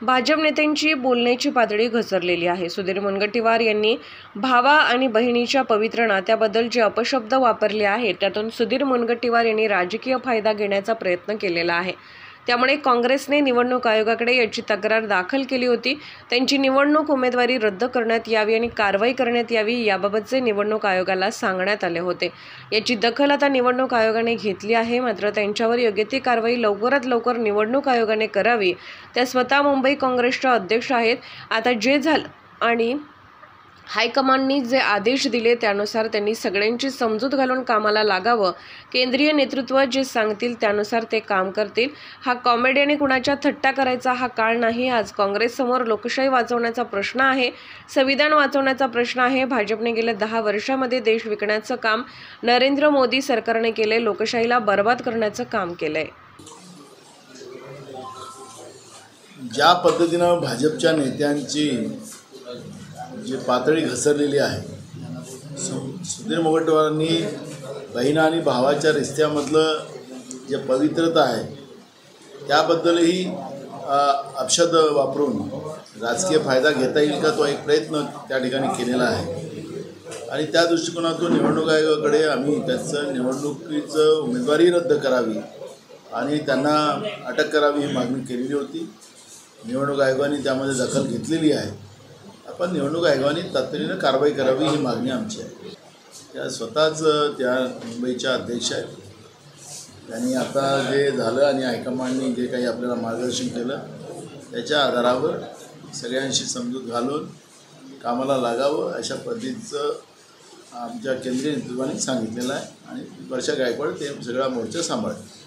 भाजप नेत्यांची बोलण्याची पातळी घसरलेली आहे। सुधीर मुनगंटीवार यांनी भावा आणि बहिणीच्या पवित्र नात्याबद्दल जे अपशब्द वापरले आहेत त्यातून सुधीर मुनगंटीवार यांनी राजकीय फायदा घेण्याचा प्रयत्न केलेला आहे। त्यामुळे काँग्रेसने निवडणूक आयोगाकडे याची तक्रार दाखल केली होती। त्यांची निवडणूक उमेदवारी रद्द करण्यात यावी आणि कारवाई करण्यात यावी याबाबतचे निवडणूक आयोगाला सांगण्यात आले होते। याची दखल आता निवडणूक आयोगाने घेतली आहे। मात्र त्यांच्यावर योग्य ती कारवाई लवकरात लवकर निवडणूक आयोगाने करावी। त्या स्वतः मुंबई काँग्रेसच्या अध्यक्ष आहेत। आता जे झालं आणि हायकमांडनी जे आदेश दिले त्यानुसार त्यांनी सगळ्यांची समजूत घालून कामाला लागावं। केंद्रीय नेतृत्व जे सांगतील त्यानुसार ते काम करतील। हा कॉमेडी आणि कुणाच्या थट्टा करायचा हा काळ नाही। आज काँग्रेससमोर लोकशाही वाचवण्याचा प्रश्न आहे, संविधान वाचवण्याचा प्रश्न आहे। भाजपने गेल्या 10 वर्षांमध्ये देश विकण्याचं काम नरेंद्र मोदी सरकारने केले, लोकशाहीला बर्बाद करण्याचं काम केलंय। ज्या पद्धतीनं भाजपच्या नेत्यांची जी पातळी घसरलेली आहे, सुधीर मुनगंटीवारांनी बहीण आणि भावाच्या रिश्त्यामधलं जे पवित्रता आहे त्याबद्दलही अपशब्द वापरून राजकीय फायदा घेता येईल का तो एक प्रयत्न त्या ठिकाणी केलेला आहे। आणि त्या दृष्टिकोनातून निवडणूक आयोगाकडे आम्ही त्याचं निवडणुकीचं उमेदवारी रद्द करावी आणि त्यांना अटक करावी ही मागणी केलेली होती। निवडणूक आयोगाने त्यामध्ये दखल घेतलेली आहे। आपण निवडणूक आयोगाने तातडीनं कारवाई करावी ही मागणी आमची आहे। त्या स्वतःच त्या मुंबईच्या अध्यक्ष आहेत। त्यांनी आता जे झालं आणि हायकमांडनी जे काही आपल्याला मार्गदर्शन केलं त्याच्या आधारावर सगळ्यांशी समजूत घालून कामाला लागावं अशा पद्धतीचं आमच्या केंद्रीय नेतृत्वाने सांगितलेलं आहे आणि वर्षा गायकवाड ते सगळा मोर्चा सांभाळतात।